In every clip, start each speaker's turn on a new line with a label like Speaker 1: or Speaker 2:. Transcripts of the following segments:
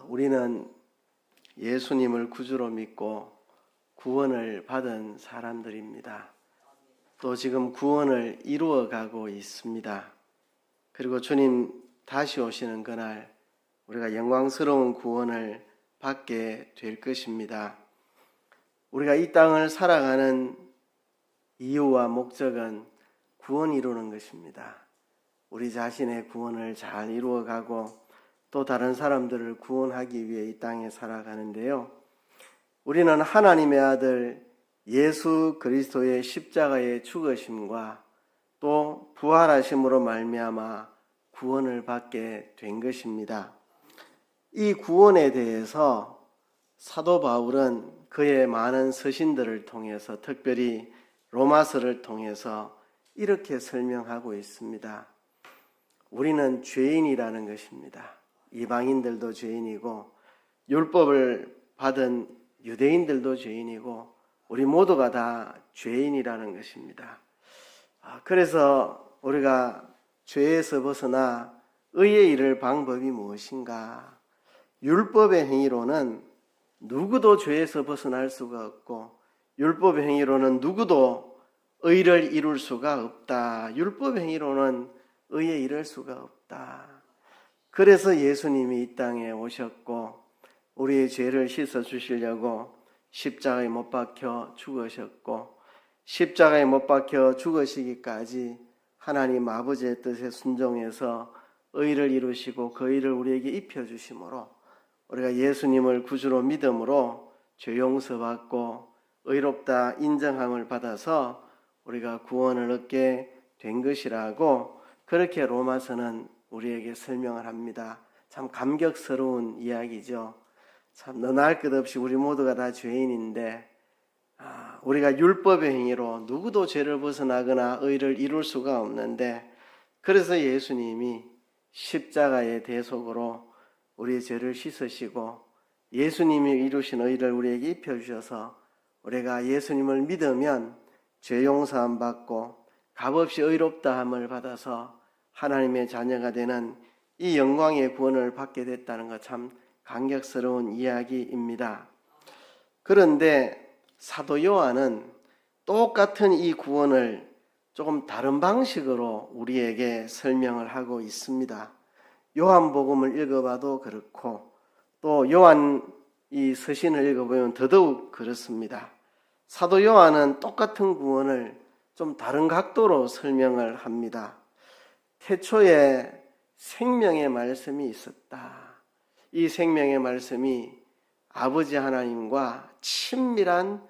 Speaker 1: 우리는 예수님을 구주로 믿고 구원을 받은 사람들입니다. 또 지금 구원을 이루어가고 있습니다. 그리고 주님 다시 오시는 그날 우리가 영광스러운 구원을 받게 될 것입니다. 우리가 이 땅을 살아가는 이유와 목적은 구원 이루는 것입니다. 우리 자신의 구원을 잘 이루어가고 또 다른 사람들을 구원하기 위해 이 땅에 살아가는데요. 우리는 하나님의 아들 예수 그리스도의 십자가의 죽으심과 또 부활하심으로 말미암아 구원을 받게 된 것입니다. 이 구원에 대해서 사도 바울은 그의 많은 서신들을 통해서 특별히 로마서를 통해서 이렇게 설명하고 있습니다. 우리는 죄인이라는 것입니다. 이방인들도 죄인이고 율법을 받은 유대인들도 죄인이고 우리 모두가 다 죄인이라는 것입니다. 그래서 우리가 죄에서 벗어나 의에 이를 방법이 무엇인가? 율법의 행위로는 누구도 죄에서 벗어날 수가 없고 율법의 행위로는 누구도 의를 이룰 수가 없다. 율법의 행위로는 의에 이를 수가 없다. 그래서 예수님이 이 땅에 오셨고 우리의 죄를 씻어 주시려고 십자가에 못 박혀 죽으셨고 십자가에 못 박혀 죽으시기까지 하나님 아버지의 뜻에 순종해서 의를 이루시고 그 의를 우리에게 입혀주심으로 우리가 예수님을 구주로 믿음으로 죄 용서받고 의롭다 인정함을 받아서 우리가 구원을 얻게 된 것이라고 그렇게 로마서는 우리에게 설명을 합니다. 참 감격스러운 이야기죠. 참 너나 것 없이 우리 모두가 다 죄인인데 우리가 율법의 행위로 누구도 죄를 벗어나거나 의를 이룰 수가 없는데 그래서 예수님이 십자가의 대속으로 우리의 죄를 씻으시고 예수님이 이루신 의를 우리에게 입혀주셔서 우리가 예수님을 믿으면 죄 용서함 받고 값없이 의롭다함을 받아서 하나님의 자녀가 되는 이 영광의 구원을 받게 됐다는 것 참 감격스러운 이야기입니다. 그런데 사도 요한은 똑같은 이 구원을 조금 다른 방식으로 우리에게 설명을 하고 있습니다. 요한복음을 읽어봐도 그렇고 또 요한 이 서신을 읽어보면 더더욱 그렇습니다. 사도 요한은 똑같은 구원을 좀 다른 각도로 설명을 합니다. 태초에 생명의 말씀이 있었다. 이 생명의 말씀이 아버지 하나님과 친밀한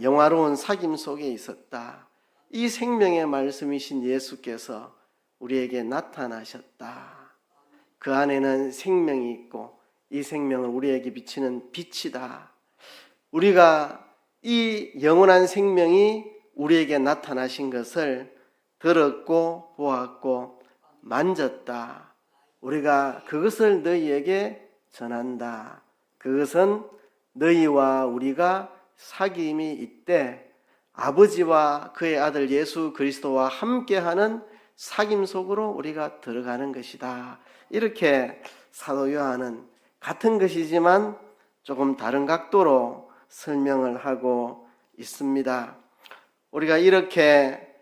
Speaker 1: 영화로운 사귐 속에 있었다. 이 생명의 말씀이신 예수께서 우리에게 나타나셨다. 그 안에는 생명이 있고 이 생명은 우리에게 비치는 빛이다. 우리가 이 영원한 생명이 우리에게 나타나신 것을 들었고 보았고 만졌다. 우리가 그것을 너희에게 전한다. 그것은 너희와 우리가 사귐이 있되 아버지와 그의 아들 예수 그리스도와 함께하는 사귐 속으로 우리가 들어가는 것이다. 이렇게 사도 요한은 같은 것이지만 조금 다른 각도로 설명을 하고 있습니다. 우리가 이렇게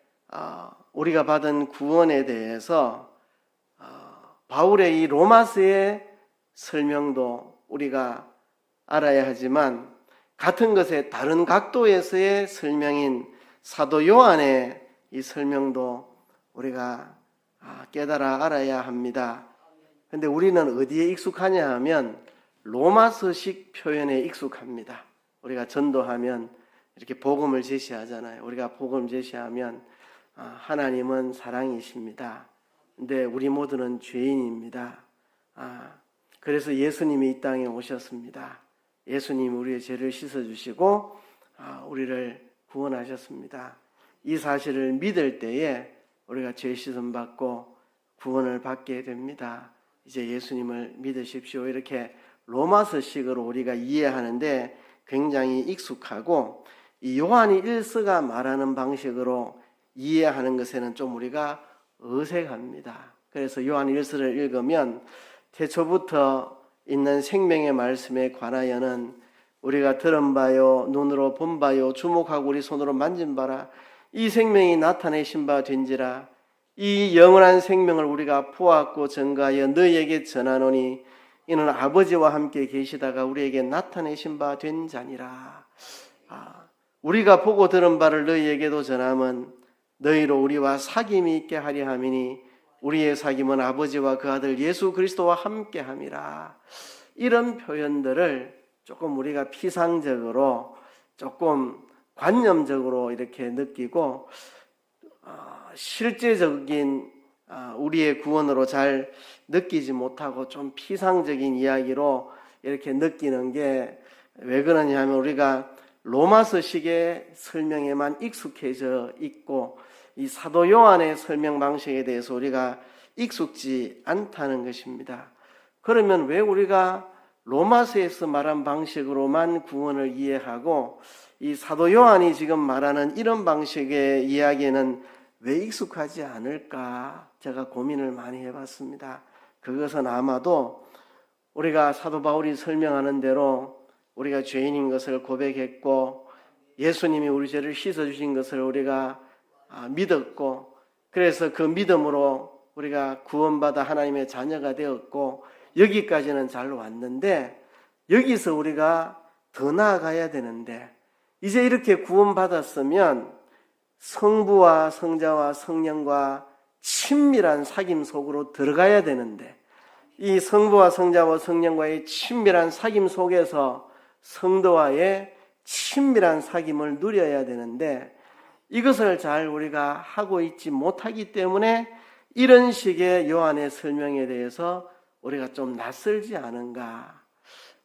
Speaker 1: 우리가 받은 구원에 대해서 바울의 이 로마서의 설명도 우리가 알아야 하지만 같은 것의 다른 각도에서의 설명인 사도 요한의 이 설명도 우리가 깨달아 알아야 합니다. 그런데 우리는 어디에 익숙하냐 하면 로마서식 표현에 익숙합니다. 우리가 전도하면 이렇게 복음을 제시하잖아요. 우리가 복음 제시하면 하나님은 사랑이십니다. 근데 우리 모두는 죄인입니다. 그래서 예수님이 이 땅에 오셨습니다. 예수님이 우리의 죄를 씻어주시고 우리를 구원하셨습니다. 이 사실을 믿을 때에 우리가 죄 씻음 받고 구원을 받게 됩니다. 이제 예수님을 믿으십시오. 이렇게 로마서식으로 우리가 이해하는데 굉장히 익숙하고 이 요한이 1서가 말하는 방식으로 이해하는 것에는 좀 우리가 어색합니다. 그래서 요한 1서를 읽으면 태초부터 있는 생명의 말씀에 관하여는 우리가 들은 바요, 눈으로 본 바요, 주목하고 우리 손으로 만진 바라 이 생명이 나타내신 바 된지라. 이 영원한 생명을 우리가 보았고 증거하여 너희에게 전하노니 이는 아버지와 함께 계시다가 우리에게 나타내신 바 된 자니라. 우리가 보고 들은 바를 너희에게도 전함은 너희로 우리와 사귐이 있게 하려 함이니 우리의 사귐은 아버지와 그 아들 예수 그리스도와 함께 함이라. 이런 표현들을 조금 우리가 피상적으로 조금 관념적으로 이렇게 느끼고 실제적인 우리의 구원으로 잘 느끼지 못하고 좀 피상적인 이야기로 이렇게 느끼는 게 왜 그러냐 하면 우리가 로마서식의 설명에만 익숙해져 있고 이 사도 요한의 설명 방식에 대해서 우리가 익숙지 않다는 것입니다. 그러면 왜 우리가 로마서에서 말한 방식으로만 구원을 이해하고 이 사도 요한이 지금 말하는 이런 방식의 이야기에는 왜 익숙하지 않을까 제가 고민을 많이 해봤습니다. 그것은 아마도 우리가 사도 바울이 설명하는 대로 우리가 죄인인 것을 고백했고 예수님이 우리 죄를 씻어주신 것을 우리가 믿었고 그래서 그 믿음으로 우리가 구원받아 하나님의 자녀가 되었고 여기까지는 잘 왔는데 여기서 우리가 더 나아가야 되는데 이제 이렇게 구원받았으면 성부와 성자와 성령과 친밀한 사귐 속으로 들어가야 되는데 이 성부와 성자와 성령과의 친밀한 사귐 속에서 성도와의 친밀한 사귐을 누려야 되는데 이것을 잘 우리가 하고 있지 못하기 때문에 이런 식의 요한의 설명에 대해서 우리가 좀 낯설지 않은가.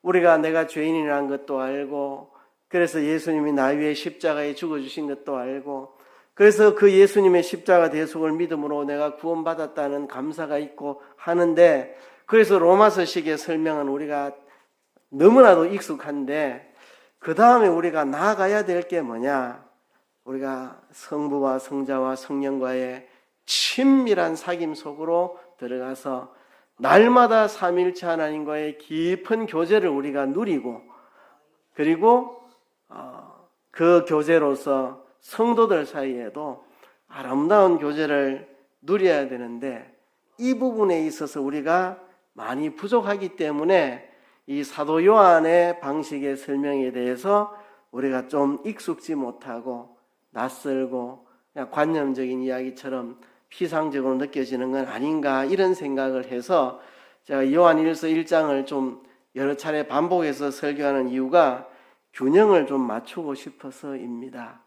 Speaker 1: 우리가 내가 죄인이라는 것도 알고 그래서 예수님이 나 위해 십자가에 죽어주신 것도 알고 그래서 그 예수님의 십자가 대속을 믿음으로 내가 구원받았다는 감사가 있고 하는데 그래서 로마서식의 설명은 우리가 너무나도 익숙한데 그 다음에 우리가 나아가야 될 게 뭐냐? 우리가 성부와 성자와 성령과의 친밀한 사귐 속으로 들어가서 날마다 삼위일체 하나님과의 깊은 교제를 우리가 누리고 그리고 그 교제로서 성도들 사이에도 아름다운 교제를 누려야 되는데 이 부분에 있어서 우리가 많이 부족하기 때문에 이 사도 요한의 방식의 설명에 대해서 우리가 좀 익숙지 못하고 낯설고 그냥 관념적인 이야기처럼 피상적으로 느껴지는 건 아닌가 이런 생각을 해서 제가 요한일서 1장을 좀 여러 차례 반복해서 설교하는 이유가 균형을 좀 맞추고 싶어서입니다.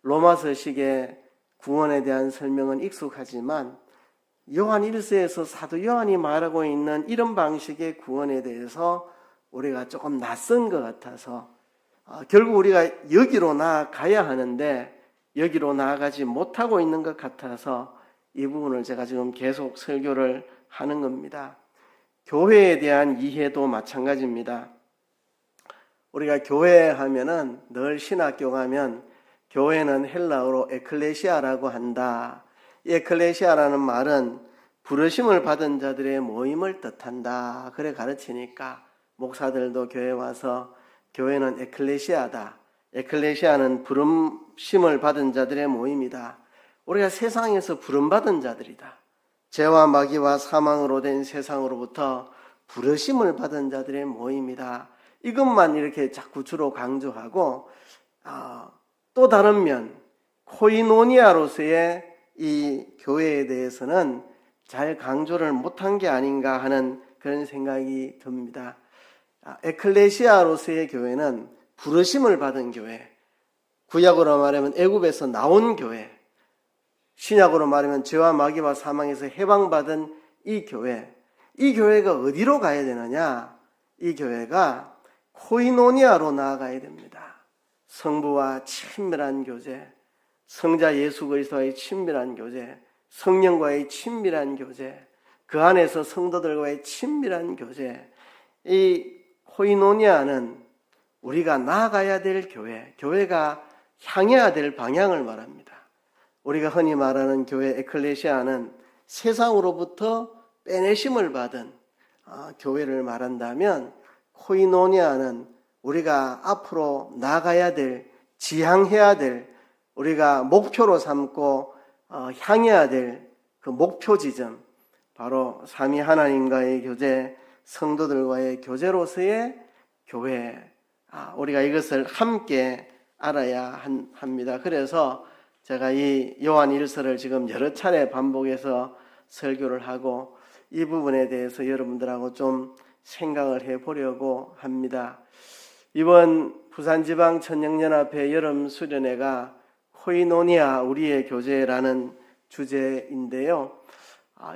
Speaker 1: 로마서식의 구원에 대한 설명은 익숙하지만 요한일서에서 사도 요한이 말하고 있는 이런 방식의 구원에 대해서 우리가 조금 낯선 것 같아서 결국 우리가 여기로 나아가야 하는데 여기로 나아가지 못하고 있는 것 같아서 이 부분을 제가 지금 계속 설교를 하는 겁니다. 교회에 대한 이해도 마찬가지입니다. 우리가 교회 하면은 늘 신학교 가면 교회는 헬라어로 에클레시아라고 한다. 이 에클레시아라는 말은 부르심을 받은 자들의 모임을 뜻한다. 그래 가르치니까 목사들도 교회 와서 교회는 에클레시아다. 에클레시아는 부르심을 받은 자들의 모임이다. 우리가 세상에서 부름받은 자들이다. 죄와 마귀와 사망으로 된 세상으로부터 부르심을 받은 자들의 모임이다. 이것만 이렇게 자꾸 주로 강조하고 또 다른 면 코이노니아로서의 이 교회에 대해서는 잘 강조를 못한 게 아닌가 하는 그런 생각이 듭니다. 에클레시아로서의 교회는 부르심을 받은 교회, 구약으로 말하면 애굽에서 나온 교회, 신약으로 말하면 죄와 마귀와 사망에서 해방받은 이 교회가 어디로 가야 되느냐? 이 교회가 코이노니아로 나아가야 됩니다. 성부와 친밀한 교제, 성자 예수 그리스도와의 친밀한 교제, 성령과의 친밀한 교제, 그 안에서 성도들과의 친밀한 교제. 이 코이노니아는 우리가 나아가야 될 교회가 향해야 될 방향을 말합니다. 우리가 흔히 말하는 교회 에클레시아는 세상으로부터 빼내심을 받은 교회를 말한다면 코이노니아는 우리가 앞으로 나가야 될, 지향해야 될, 우리가 목표로 삼고 향해야 될 그 목표 지점, 바로 삼위 하나님과의 교제, 성도들과의 교제로서의 교회, 우리가 이것을 함께 알아야 합니다. 그래서 제가 이 요한 1서를 지금 여러 차례 반복해서 설교를 하고 이 부분에 대해서 여러분들하고 좀 생각을 해보려고 합니다. 이번 부산지방천년연합회 여름수련회가 코이노니아 우리의 교제라는 주제인데요.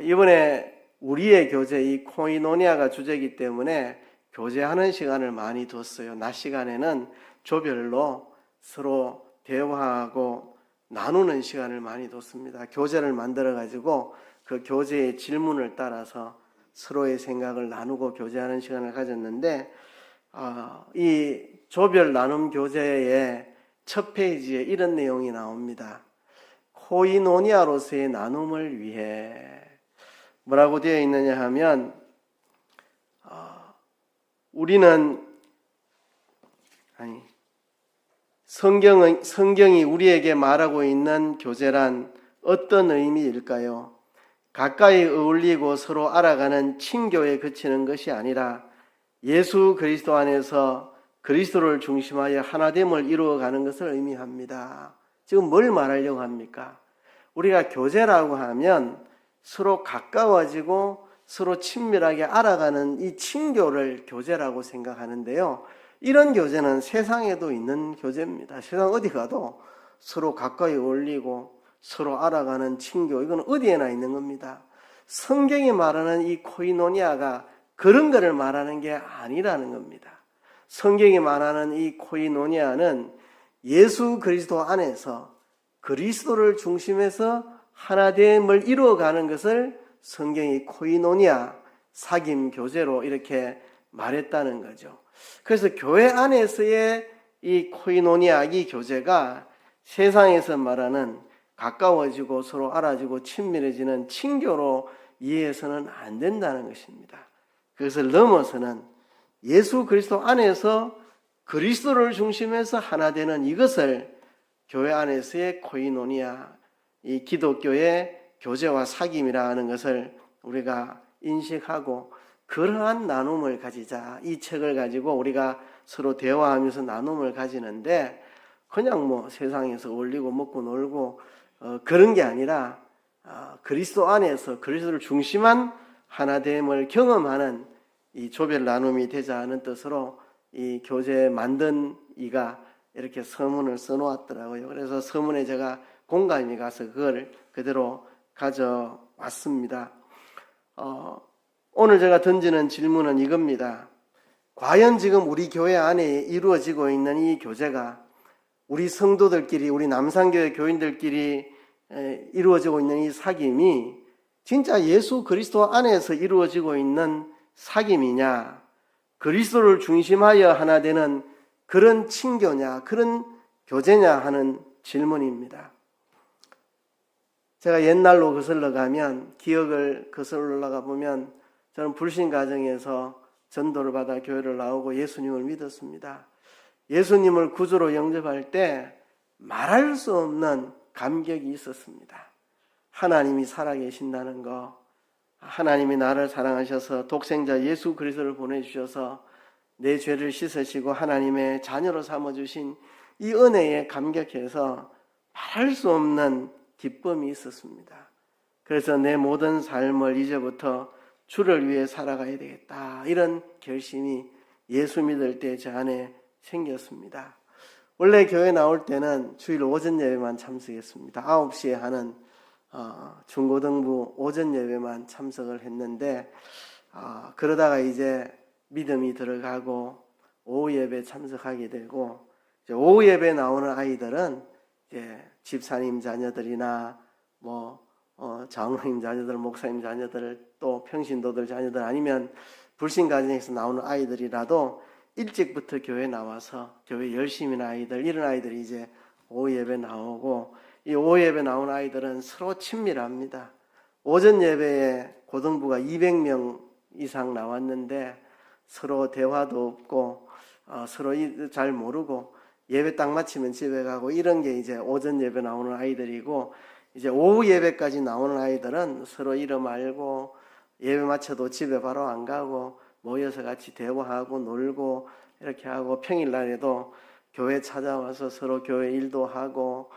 Speaker 1: 이번에 우리의 교제, 이 코이노니아가 주제이기 때문에 교제하는 시간을 많이 뒀어요. 낮 시간에는 조별로 서로 대화하고 나누는 시간을 많이 뒀습니다. 교제를 만들어가지고 그 교제의 질문을 따라서 서로의 생각을 나누고 교제하는 시간을 가졌는데, 이 조별 나눔 교제의 첫 페이지에 이런 내용이 나옵니다. 코이노니아로서의 나눔을 위해 뭐라고 되어 있느냐 하면, 우리는 성경이 우리에게 말하고 있는 교제란 어떤 의미일까요? 가까이 어울리고 서로 알아가는 친교에 그치는 것이 아니라 예수 그리스도 안에서 그리스도를 중심하여 하나됨을 이루어가는 것을 의미합니다. 지금 뭘 말하려고 합니까? 우리가 교제라고 하면 서로 가까워지고 서로 친밀하게 알아가는 이 친교를 교제라고 생각하는데요. 이런 교제는 세상에도 있는 교제입니다. 세상 어디 가도 서로 가까이 어울리고 서로 알아가는 친교, 이건 어디에나 있는 겁니다. 성경이 말하는 이 코이노니아가 그런 거를 말하는 게 아니라는 겁니다. 성경이 말하는 이 코이노니아는 예수 그리스도 안에서 그리스도를 중심해서 하나됨을 이루어가는 것을 성경이 코이노니아, 사귐 교제로 이렇게 말했다는 거죠. 그래서 교회 안에서의 이 코이노니아, 이 교제가 세상에서 말하는 가까워지고 서로 알아지고 친밀해지는 친교로 이해해서는 안 된다는 것입니다. 그것을 넘어서는 예수 그리스도 안에서 그리스도를 중심해서 하나 되는 이것을 교회 안에서의 코이노니아, 이 기독교의 교제와 사귐이라 하는 것을 우리가 인식하고 그러한 나눔을 가지자. 이 책을 가지고 우리가 서로 대화하면서 나눔을 가지는데 그냥 뭐 세상에서 어울리고 먹고 놀고 그런 게 아니라 그리스도 안에서 그리스도를 중심한 하나됨을 경험하는 이 조별 나눔이 되자 하는 뜻으로 이 교제 만든 이가 이렇게 서문을 써놓았더라고요. 그래서 서문에 제가 공감이 가서 그걸 그대로 가져왔습니다. 오늘 제가 던지는 질문은 이겁니다. 과연 지금 우리 교회 안에 이루어지고 있는 이 교제가 우리 성도들끼리, 우리 남산교회 교인들끼리 이루어지고 있는 이 사귐이 진짜 예수 그리스도 안에서 이루어지고 있는 사귐이냐, 그리스도를 중심하여 하나 되는 그런 친교냐, 그런 교제냐 하는 질문입니다. 제가 옛날로 거슬러 가면, 기억을 거슬러 가보면 저는 불신 가정에서 전도를 받아 교회를 나오고 예수님을 믿었습니다. 예수님을 구주로 영접할 때 말할 수 없는 감격이 있었습니다. 하나님이 살아계신다는 거, 하나님이 나를 사랑하셔서 독생자 예수 그리스도를 보내주셔서 내 죄를 씻으시고 하나님의 자녀로 삼아주신 이 은혜에 감격해서 말할 수 없는 기쁨이 있었습니다. 그래서 내 모든 삶을 이제부터 주를 위해 살아가야 되겠다, 이런 결심이 예수 믿을 때 제 안에 생겼습니다. 원래 교회 나올 때는 주일 오전 예배만 참석했습니다. 9시에 하는 중고등부 오전 예배만 참석을 했는데 그러다가 이제 믿음이 들어가고 오후 예배 참석하게 되고, 이제 오후 예배 나오는 아이들은 이제 집사님 자녀들이나 장로님 자녀들, 목사님 자녀들, 또 평신도들 자녀들, 아니면 불신 가정에서 나오는 아이들이라도 일찍부터 교회 나와서 교회 열심히 하는 아이들, 이런 아이들이 이제 오후 예배 나오고, 이 오후 예배 나오는 아이들은 서로 친밀합니다. 오전 예배에 고등부가 200명 이상 나왔는데 서로 대화도 없고 서로 잘 모르고 예배 딱 마치면 집에 가고 이런 게 이제 오전 예배 나오는 아이들이고, 이제 오후 예배까지 나오는 아이들은 서로 이름 알고 예배 마쳐도 집에 바로 안 가고 모여서 같이 대화하고 놀고 이렇게 하고, 평일날에도 교회 찾아와서 서로 교회 일도 하고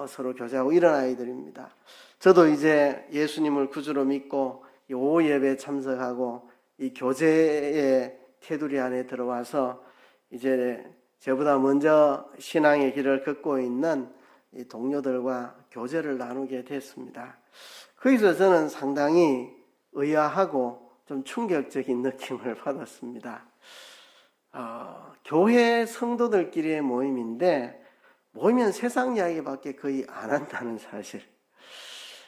Speaker 1: 서로 교제하고 이런 아이들입니다. 저도 이제 예수님을 구주로 믿고 이 오후 예배에 참석하고 이 교제의 테두리 안에 들어와서 이제 저보다 먼저 신앙의 길을 걷고 있는 이 동료들과 교제를 나누게 됐습니다. 거기서 저는 상당히 의아하고 좀 충격적인 느낌을 받았습니다. 교회 성도들끼리의 모임인데 모이면 세상 이야기밖에 거의 안 한다는 사실.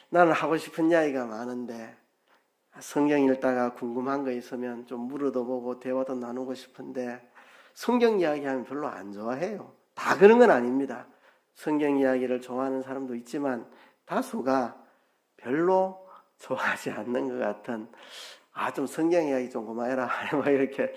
Speaker 1: 나는 하고 싶은 이야기가 많은데 성경 읽다가 궁금한 거 있으면 좀 물어도 보고 대화도 나누고 싶은데 성경 이야기하면 별로 안 좋아해요. 다 그런 건 아닙니다. 성경 이야기를 좋아하는 사람도 있지만 다수가 별로 좋아하지 않는 것 같은, 좀 성경 이야기 좀 그만해라 막 이렇게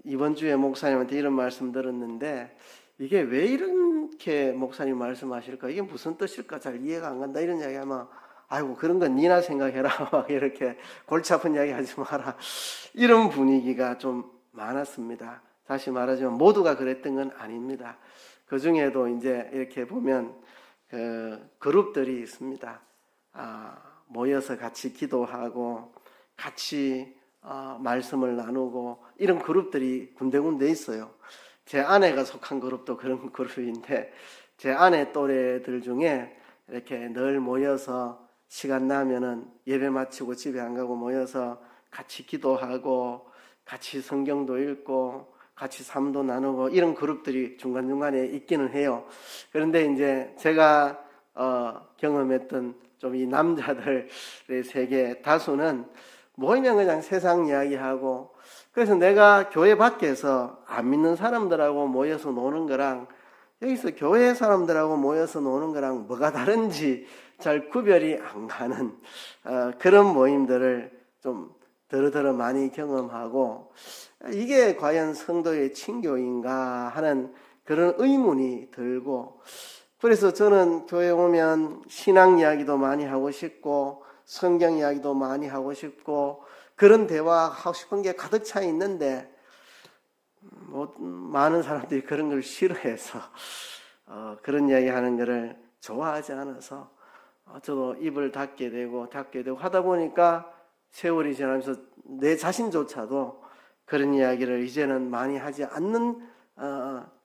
Speaker 1: 이번 주에 목사님한테 이런 말씀 들었는데, 이게 왜 이렇게 목사님 말씀하실까, 이게 무슨 뜻일까 잘 이해가 안 간다 이런 이야기 하면, 아이고 그런 건 니나 생각해라 막 이렇게 골치 아픈 이야기 하지 마라, 이런 분위기가 좀 많았습니다. 다시 말하자면 모두가 그랬던 건 아닙니다. 그 중에도 이제 이렇게 보면 그룹들이 있습니다. 모여서 같이 기도하고 같이 말씀을 나누고 이런 그룹들이 군데군데 있어요. 제 아내가 속한 그룹도 그런 그룹인데, 제 아내 또래들 중에 이렇게 늘 모여서 시간 나면은 예배 마치고 집에 안 가고 모여서 같이 기도하고 같이 성경도 읽고 같이 삶도 나누고 이런 그룹들이 중간중간에 있기는 해요. 그런데 이제 제가 경험했던 좀 이 남자들의 세계 다수는 모이면 그냥 세상 이야기하고, 그래서 내가 교회 밖에서 안 믿는 사람들하고 모여서 노는 거랑 여기서 교회 사람들하고 모여서 노는 거랑 뭐가 다른지 잘 구별이 안 가는 그런 모임들을 좀 더러더러 많이 경험하고, 이게 과연 성도의 친교인가 하는 그런 의문이 들고, 그래서 저는 교회 오면 신앙 이야기도 많이 하고 싶고 성경 이야기도 많이 하고 싶고 그런 대화하고 싶은 게 가득 차 있는데, 많은 사람들이 그런 걸 싫어해서 그런 이야기 하는 거를 좋아하지 않아서 저도 입을 닫게 되고 하다 보니까 세월이 지나면서 내 자신조차도 그런 이야기를 이제는 많이 하지 않는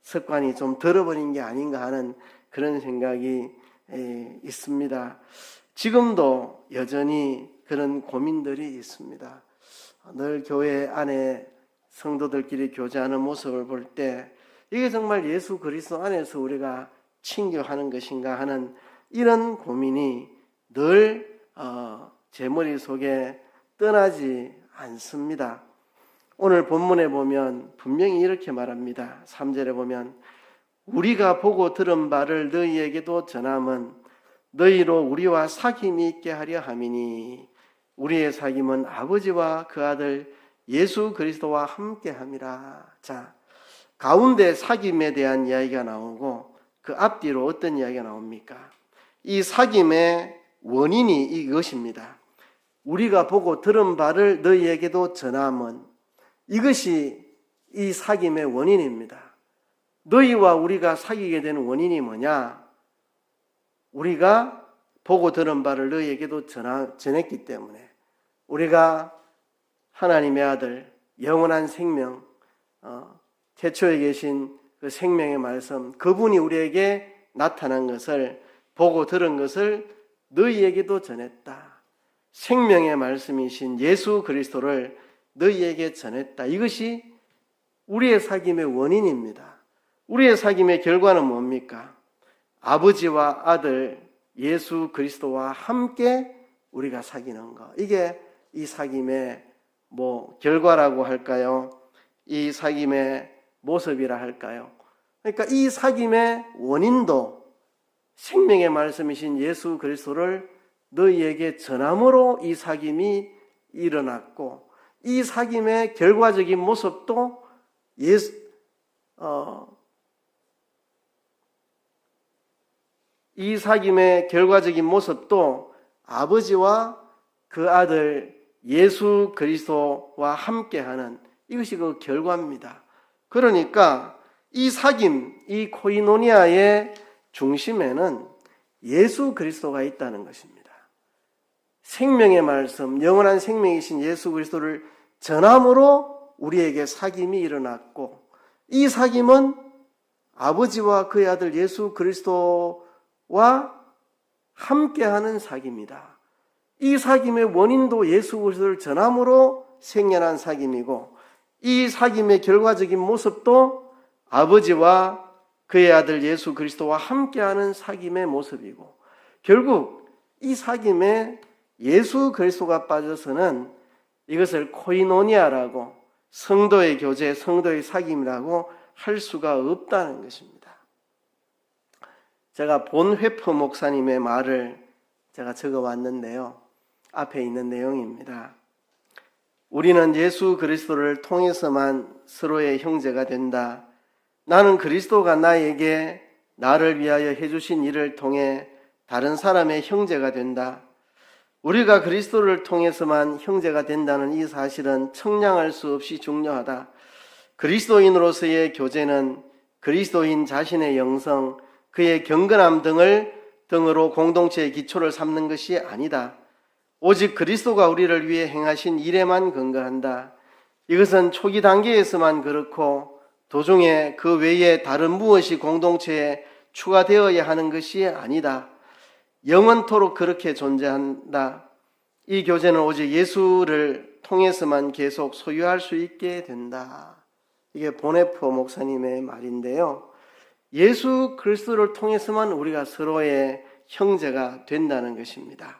Speaker 1: 습관이 좀 들어버린 게 아닌가 하는 그런 생각이 있습니다. 지금도 여전히 그런 고민들이 있습니다. 늘 교회 안에 성도들끼리 교제하는 모습을 볼 때 이게 정말 예수 그리스도 안에서 우리가 친교하는 것인가 하는 이런 고민이 늘 제 머릿속에 떠나지 않습니다. 오늘 본문에 보면 분명히 이렇게 말합니다. 3절에 보면 우리가 보고 들은 바를 너희에게도 전함은 너희로 우리와 사귐이 있게 하려 함이니 우리의 사귐은 아버지와 그 아들 예수 그리스도와 함께 함이라. 자, 가운데 사귐에 대한 이야기가 나오고 그 앞뒤로 어떤 이야기가 나옵니까? 이 사귐의 원인이 이것입니다. 우리가 보고 들은 바를 너희에게도 전함은, 이것이 이 사귐의 원인입니다. 너희와 우리가 사귀게 되는 원인이 뭐냐? 우리가 보고 들은 바를 너희에게도 전했기 때문에, 우리가 하나님의 아들 영원한 생명, 태초에 계신 그 생명의 말씀, 그분이 우리에게 나타난 것을 보고 들은 것을 너희에게도 전했다. 생명의 말씀이신 예수 그리스도를 너희에게 전했다. 이것이 우리의 사귐의 원인입니다. 우리의 사귐의 결과는 뭡니까? 아버지와 아들 예수 그리스도와 함께 우리가 사귀는 것. 이게 이 사귐의 결과라고 할까요? 이 사귐의 모습이라 할까요? 그러니까 이 사귐의 원인도 생명의 말씀이신 예수 그리스도를 너희에게 전함으로 이 사귐이 일어났고 이 사귐의 결과적인 모습도 이 사귐의 결과적인 모습도 아버지와 그 아들 예수 그리스도와 함께하는 이것이 그 결과입니다. 그러니까 이 사귐, 이 코이노니아의 중심에는 예수 그리스도가 있다는 것입니다. 생명의 말씀, 영원한 생명이신 예수 그리스도를 전함으로 우리에게 사귐이 일어났고 이 사귐은 아버지와 그의 아들 예수 그리스도와 함께하는 사귐이다. 이 사귐의 원인도 예수 그리스도를 전함으로 생겨난 사귐이고 이 사귐의 결과적인 모습도 아버지와 그의 아들 예수 그리스도와 함께하는 사귐의 모습이고 결국 이 사귐에 예수 그리스도가 빠져서는 이것을 코이노니아라고 성도의 교제, 성도의 사귐이라고 할 수가 없다는 것입니다. 제가 본회프 목사님의 말을 제가 적어왔는데요. 앞에 있는 내용입니다. 우리는 예수 그리스도를 통해서만 서로의 형제가 된다. 나는 그리스도가 나에게 나를 위하여 해주신 일을 통해 다른 사람의 형제가 된다. 우리가 그리스도를 통해서만 형제가 된다는 이 사실은 청량할 수 없이 중요하다. 그리스도인으로서의 교제는 그리스도인 자신의 영성, 그의 경건함 등으로 공동체의 기초를 삼는 것이 아니다. 오직 그리스도가 우리를 위해 행하신 일에만 근거한다. 이것은 초기 단계에서만 그렇고 도중에 그 외에 다른 무엇이 공동체에 추가되어야 하는 것이 아니다. 영원토록 그렇게 존재한다. 이 교제는 오직 예수를 통해서만 계속 소유할 수 있게 된다. 이게 보네프 목사님의 말인데요. 예수 그리스도를 통해서만 우리가 서로의 형제가 된다는 것입니다.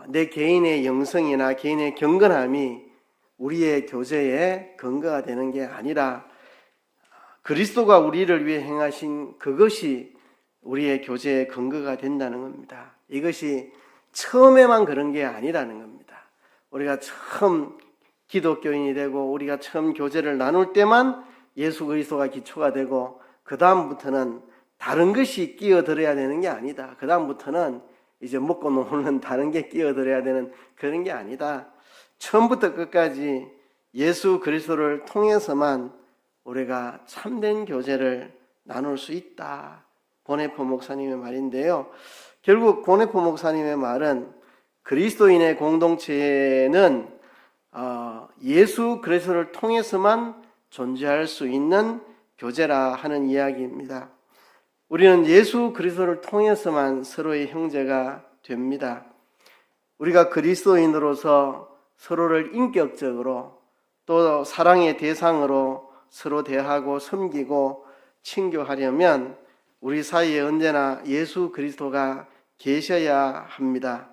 Speaker 1: 내 개인의 영성이나 개인의 경건함이 우리의 교제의 근거가 되는 게 아니라 그리스도가 우리를 위해 행하신 그것이 우리의 교제의 근거가 된다는 겁니다. 이것이 처음에만 그런 게 아니라는 겁니다. 우리가 처음 기독교인이 되고 우리가 처음 교제를 나눌 때만 예수 그리스도가 기초가 되고 그 다음부터는 다른 것이 끼어들어야 되는 게 아니다. 그 다음부터는 이제 먹고 노는 다른 게 끼어들어야 되는 그런 게 아니다. 처음부터 끝까지 예수 그리스도를 통해서만 우리가 참된 교제를 나눌 수 있다. 보네프 목사님의 말인데요. 결국 보네프 목사님의 말은 그리스도인의 공동체는 예수 그리스도를 통해서만 존재할 수 있는 교제라 하는 이야기입니다. 우리는 예수 그리스도를 통해서만 서로의 형제가 됩니다. 우리가 그리스도인으로서 서로를 인격적으로 또 사랑의 대상으로 서로 대하고 섬기고 친교하려면 우리 사이에 언제나 예수 그리스도가 계셔야 합니다.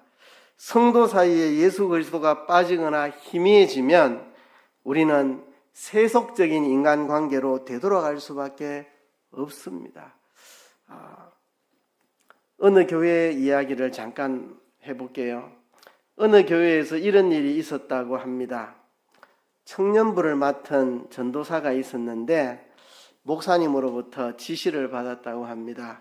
Speaker 1: 성도 사이에 예수 그리스도가 빠지거나 희미해지면 우리는 세속적인 인간관계로 되돌아갈 수밖에 없습니다. 어느 교회 이야기를 잠깐 해볼게요. 어느 교회에서 이런 일이 있었다고 합니다. 청년부를 맡은 전도사가 있었는데 목사님으로부터 지시를 받았다고 합니다.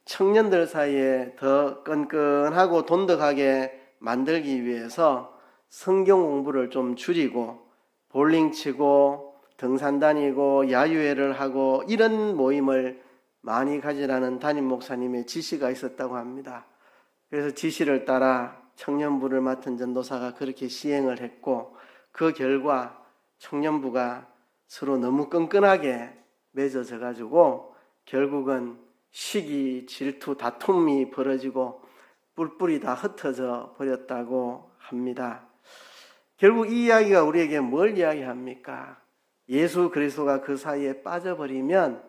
Speaker 1: 청년들 사이에 더 끈끈하고 돈독하게 만들기 위해서 성경 공부를 좀 줄이고 볼링 치고 등산 다니고 야유회를 하고 이런 모임을 많이 가지라는 담임 목사님의 지시가 있었다고 합니다. 그래서 지시를 따라 청년부를 맡은 전도사가 그렇게 시행을 했고 그 결과 청년부가 서로 너무 끈끈하게 맺어져 가지고 결국은 시기, 질투, 다툼이 벌어지고 뿔뿔이 다 흩어져 버렸다고 합니다. 결국 이 이야기가 우리에게 뭘 이야기합니까? 예수 그리스도가 그 사이에 빠져버리면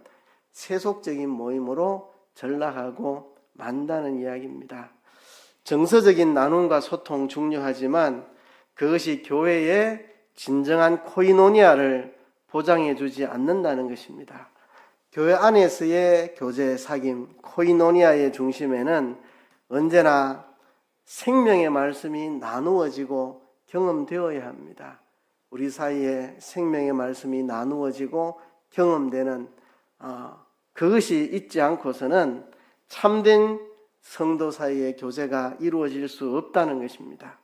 Speaker 1: 세속적인 모임으로 전락하고 만다는 이야기입니다. 정서적인 나눔과 소통 중요하지만 그것이 교회의 진정한 코이노니아를 보장해 주지 않는다는 것입니다. 교회 안에서의 교제, 사귐, 코이노니아의 중심에는 언제나 생명의 말씀이 나누어지고 경험되어야 합니다. 우리 사이에 생명의 말씀이 나누어지고 경험되는 그것이 있지 않고서는 참된 성도 사이의 교제가 이루어질 수 없다는 것입니다.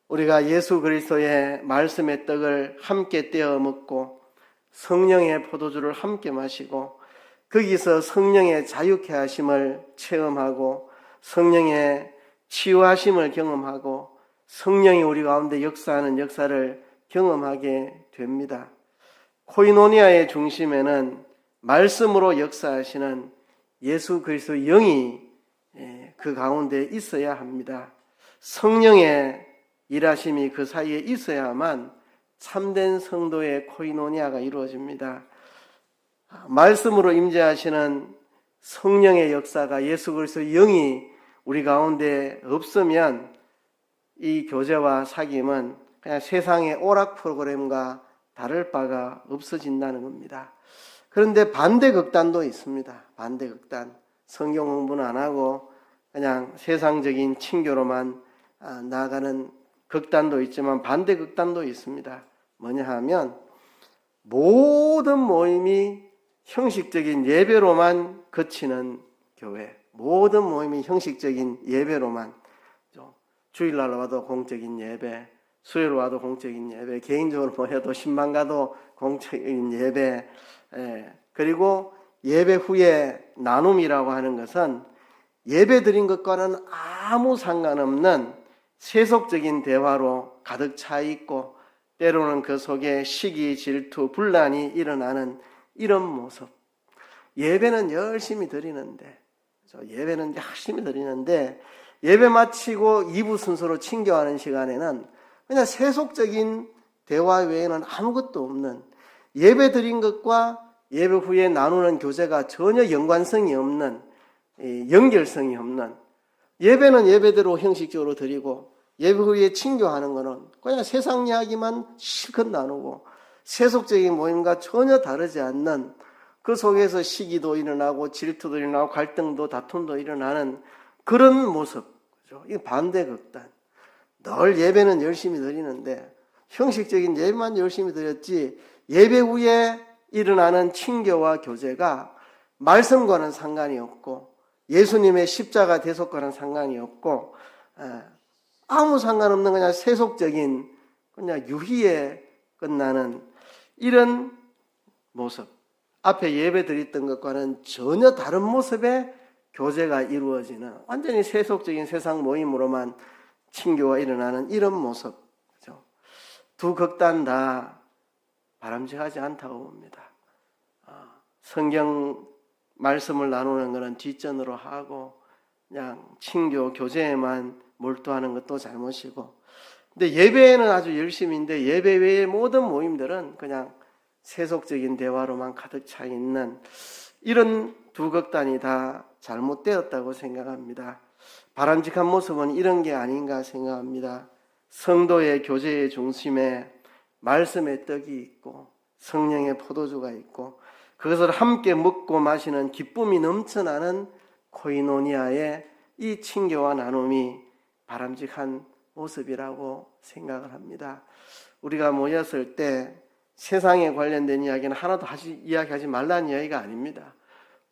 Speaker 1: 우리가 예수 그리스도의 말씀의 떡을 함께 떼어 먹고 성령의 포도주를 함께 마시고 거기서 성령의 자유케 하심을 체험하고 성령의 치유하심을 경험하고 성령이 우리 가운데 역사하는 역사를 경험하게 됩니다. 코이노니아의 중심에는 말씀으로 역사하시는 예수 그리스도 영이 그 가운데 있어야 합니다. 성령의 일하심이 그 사이에 있어야만 참된 성도의 코이노니아가 이루어집니다. 말씀으로 임재하시는 성령의 역사가 예수 그리스도 영이 우리 가운데 없으면 이 교제와 사귐은 그냥 세상의 오락 프로그램과 다를 바가 없어진다는 겁니다. 그런데 반대 극단도 있습니다. 반대 극단. 성경 공부는 안 하고 그냥 세상적인 친교로만 나아가는 극단도 있지만 반대 극단도 있습니다. 뭐냐 하면 모든 모임이 형식적인 예배로만 그치는 교회, 모든 모임이 형식적인 예배로만, 주일날 와도 공적인 예배, 수요일 와도 공적인 예배, 개인적으로 모여도 신방 가도 공적인 예배, 그리고 예배 후에 나눔이라고 하는 것은 예배 드린 것과는 아무 상관없는 세속적인 대화로 가득 차 있고 때로는 그 속에 시기, 질투, 분란이 일어나는 이런 모습. 예배는 열심히 드리는데 예배 마치고 2부 순서로 친교하는 시간에는 그냥 세속적인 대화 외에는 아무것도 없는, 예배 드린 것과 예배 후에 나누는 교제가 전혀 연관성이 없는, 연결성이 없는, 예배는 예배대로 형식적으로 드리고 예배 후에 친교하는 것은 그냥 세상 이야기만 실컷 나누고 세속적인 모임과 전혀 다르지 않는, 그 속에서 시기도 일어나고 질투도 일어나고 갈등도 다툼도 일어나는 그런 모습. 그죠? 이 반대 극단. 늘 예배는 열심히 드리는데 형식적인 예배만 열심히 드렸지 예배 후에 일어나는 친교와 교제가 말씀과는 상관이 없고 예수님의 십자가 대속과는 상관이 없고 아무 상관없는 그냥 세속적인 그냥 유희에 끝나는 이런 모습. 앞에 예배 드렸던 것과는 전혀 다른 모습의 교제가 이루어지는 완전히 세속적인 세상 모임으로만 친교가 일어나는 이런 모습. 그렇죠? 두 극단 다 바람직하지 않다고 봅니다. 성경 말씀을 나누는 것은 뒷전으로 하고 그냥 친교 교제에만 몰두하는 것도 잘못이고, 근데 예배에는 아주 열심인데 예배 외의 모든 모임들은 그냥 세속적인 대화로만 가득 차 있는 이런 두 극단이 다 잘못되었다고 생각합니다. 바람직한 모습은 이런 게 아닌가 생각합니다. 성도의 교제의 중심에 말씀의 떡이 있고 성령의 포도주가 있고 그것을 함께 먹고 마시는 기쁨이 넘쳐나는 코이노니아의 이 친교와 나눔이 바람직한 모습이라고 생각을 합니다. 우리가 모였을 때 세상에 관련된 이야기는 하나도 이야기하지 말라는 이야기가 아닙니다.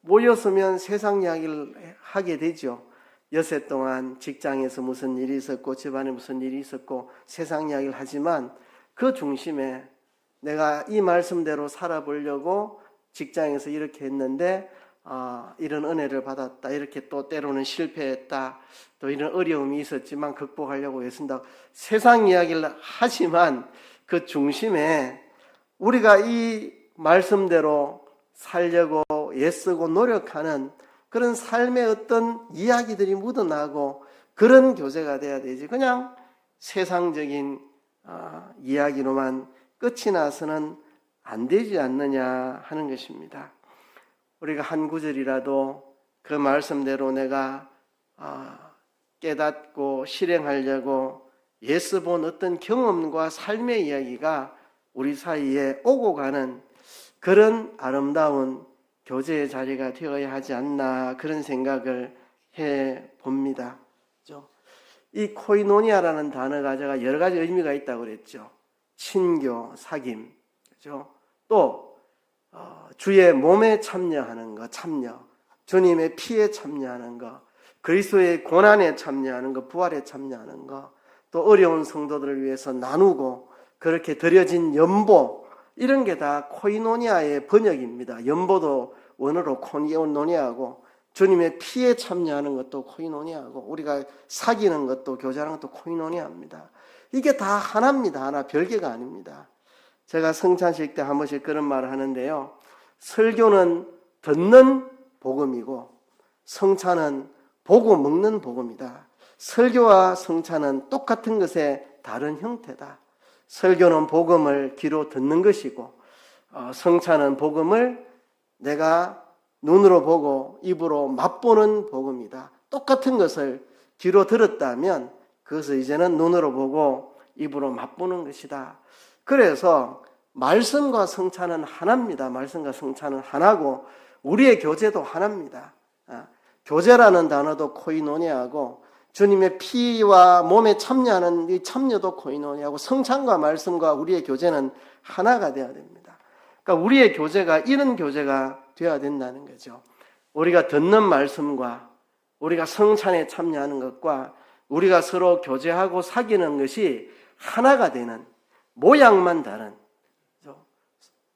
Speaker 1: 모였으면 세상 이야기를 하게 되죠. 여세 동안 직장에서 무슨 일이 있었고 집안에 무슨 일이 있었고 세상 이야기를 하지만 그 중심에 내가 이 말씀대로 살아보려고 직장에서 이렇게 했는데 이런 은혜를 받았다, 이렇게 또 때로는 실패했다, 또 이런 어려움이 있었지만 극복하려고 애쓴다, 세상 이야기를 하지만 그 중심에 우리가 이 말씀대로 살려고 애쓰고 노력하는 그런 삶의 어떤 이야기들이 묻어나고 그런 교제가 돼야 되지, 그냥 세상적인 이야기로만 끝이 나서는 안 되지 않느냐 하는 것입니다. 우리가 한 구절이라도 그 말씀대로 내가 깨닫고 실행하려고 애써본 어떤 경험과 삶의 이야기가 우리 사이에 오고 가는 그런 아름다운 교제의 자리가 되어야 하지 않나, 그런 생각을 해 봅니다. 이 코이노니아라는 단어가 제가 여러 가지 의미가 있다고 그랬죠. 친교, 사귐, 그죠? 또 주의 몸에 참여하는 거, 참여, 주님의 피에 참여하는 거, 그리스도의 고난에 참여하는 거, 부활에 참여하는 거, 또 어려운 성도들을 위해서 나누고 그렇게 드려진 연보, 이런 게 다 코이노니아의 번역입니다. 연보도 원어로 코이노니아고, 주님의 피에 참여하는 것도 코이노니아고, 우리가 사귀는 것도 교제하는 것도 코이노니아입니다. 이게 다 하나입니다. 하나, 별개가 아닙니다. 제가 성찬식 때 한 번씩 그런 말을 하는데요. 설교는 듣는 복음이고 성찬은 보고 먹는 복음이다. 설교와 성찬은 똑같은 것의 다른 형태다. 설교는 복음을 귀로 듣는 것이고 성찬은 복음을 내가 눈으로 보고 입으로 맛보는 복음이다. 똑같은 것을 귀로 들었다면 그것을 이제는 눈으로 보고 입으로 맛보는 것이다. 그래서 말씀과 성찬은 하나입니다. 말씀과 성찬은 하나고 우리의 교제도 하나입니다. 교제라는 단어도 코이노니아고 주님의 피와 몸에 참여하는 이 참여도 코이노니아고 성찬과 말씀과 우리의 교제는 하나가 되어야 됩니다. 그러니까 우리의 교제가 이런 교제가 되어야 된다는 거죠. 우리가 듣는 말씀과 우리가 성찬에 참여하는 것과 우리가 서로 교제하고 사귀는 것이 하나가 되는, 모양만 다른,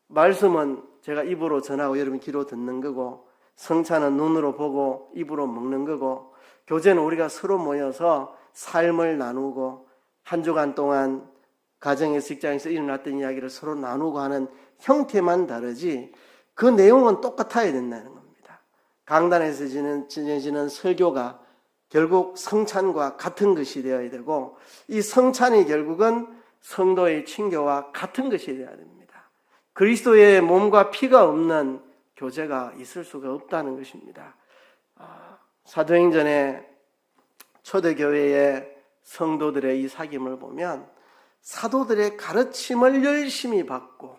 Speaker 1: 말씀은 제가 입으로 전하고 여러분 귀로 듣는 거고 성찬은 눈으로 보고 입으로 먹는 거고 교제는 우리가 서로 모여서 삶을 나누고 한 주간 동안 가정에서 직장에서 일어났던 이야기를 서로 나누고 하는 형태만 다르지 그 내용은 똑같아야 된다는 겁니다. 강단에서 지내지는 설교가 결국 성찬과 같은 것이 되어야 되고 이 성찬이 결국은 성도의 친교와 같은 것이 되어야 됩니다. 그리스도의 몸과 피가 없는 교제가 있을 수가 없다는 것입니다. 사도행전의 초대교회의 성도들의 이 사귐을 보면 사도들의 가르침을 열심히 받고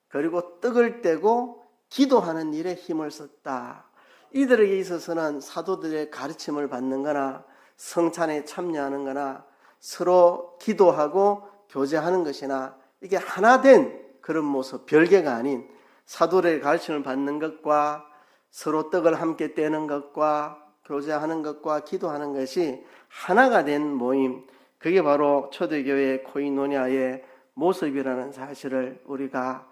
Speaker 1: 그리고 떡을 떼고 기도하는 일에 힘을 썼다. 이들에게 있어서는 사도들의 가르침을 받는 거나 성찬에 참여하는 거나 서로 기도하고 교제하는 것이나 이게 하나 된 그런 모습, 별개가 아닌 사도들의 가르침을 받는 것과 서로 떡을 함께 떼는 것과 교제하는 것과 기도하는 것이 하나가 된 모임, 그게 바로 초대교회의 코이노니아의 모습이라는 사실을 우리가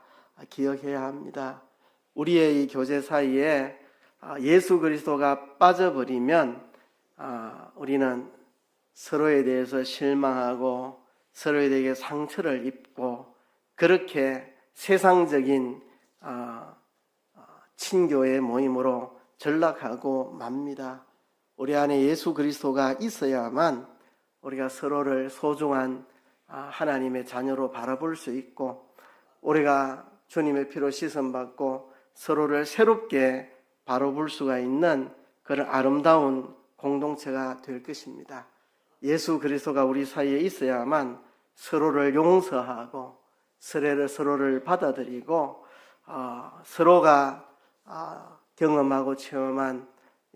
Speaker 1: 기억해야 합니다. 우리의 이 교제 사이에 예수 그리스도가 빠져버리면 우리는 서로에 대해서 실망하고 서로에 대해 상처를 입고 그렇게 세상적인 친교의 모임으로 전락하고 맙니다. 우리 안에 예수 그리스도가 있어야만 우리가 서로를 소중한 하나님의 자녀로 바라볼 수 있고 우리가 주님의 피로 씻음받고 서로를 새롭게 바라볼 수가 있는 그런 아름다운 공동체가 될 것입니다. 예수 그리스도가 우리 사이에 있어야만 서로를 용서하고 서로를 받아들이고 서로가 경험하고 체험한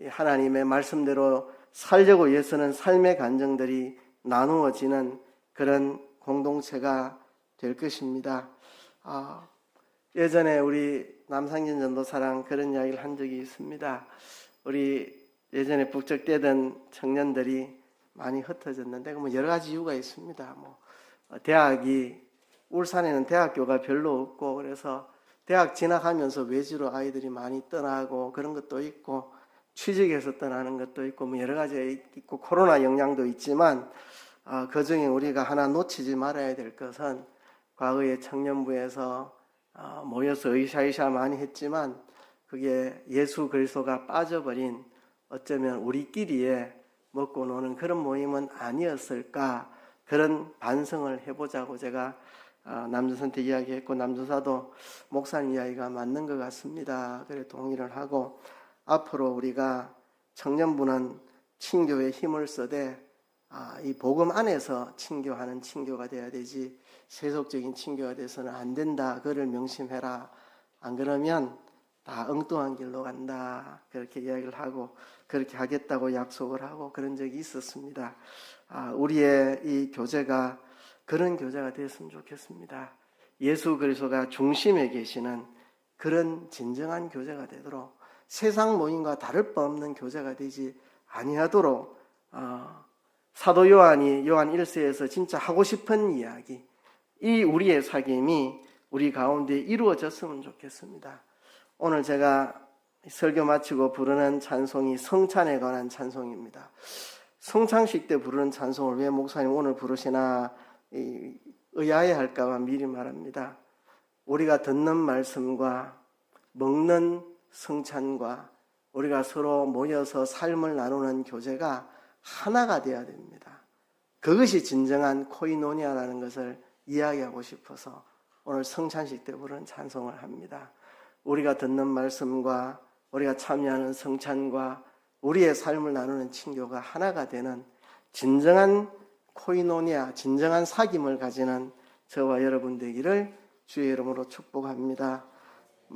Speaker 1: 하나님의 말씀대로 살려고 애쓰는 삶의 간증들이 나누어지는 그런 공동체가 될 것입니다. 예전에 우리 남상진 전도사랑 그런 이야기를 한 적이 있습니다. 우리 예전에 북적대던 청년들이 많이 흩어졌는데 뭐 여러 가지 이유가 있습니다. 대학이 울산에는 대학교가 별로 없고 그래서 대학 진학하면서 외지로 아이들이 많이 떠나고 그런 것도 있고 취직해서 떠나는 것도 있고 여러 가지 있고 코로나 영향도 있지만 그중에 우리가 하나 놓치지 말아야 될 것은 과거에 청년부에서 모여서 으쌰으쌰 많이 했지만 그게 예수 그리스도가 빠져버린 어쩌면 우리끼리의 먹고 노는 그런 모임은 아니었을까 그런 반성을 해보자고 제가 남조선한테 이야기했고 남조사도 목사님 이야기가 맞는 것 같습니다. 그래 동의를 하고 앞으로 우리가 청년부는 친교에 힘을 써되 이 복음 안에서 친교하는 친교가 돼야 되지 세속적인 친교가 돼서는 안 된다. 그를 명심해라. 안 그러면 다 엉뚱한 길로 간다. 그렇게 이야기를 하고 그렇게 하겠다고 약속을 하고 그런 적이 있었습니다. 우리의 이 교제가 그런 교제가 되었으면 좋겠습니다. 예수 그리스도가 중심에 계시는 그런 진정한 교제가 되도록 세상 모임과 다를 바 없는 교제가 되지 아니하도록 사도 요한이 요한 1서에서 진짜 하고 싶은 이야기, 이 우리의 사귐이 우리 가운데 이루어졌으면 좋겠습니다. 오늘 제가 설교 마치고 부르는 찬송이 성찬에 관한 찬송입니다. 성찬식 때 부르는 찬송을 왜 목사님 오늘 부르시나 의아해할까 봐 미리 말합니다. 우리가 듣는 말씀과 먹는 성찬과 우리가 서로 모여서 삶을 나누는 교제가 하나가 되어야 됩니다. 그것이 진정한 코이노니아라는 것을 이야기하고 싶어서 오늘 성찬식 때 부르는 찬송을 합니다. 우리가 듣는 말씀과 우리가 참여하는 성찬과 우리의 삶을 나누는 친교가 하나가 되는 진정한 코이노니아, 진정한 사귐을 가지는 저와 여러분 되기를 주의 이름으로 축복합니다.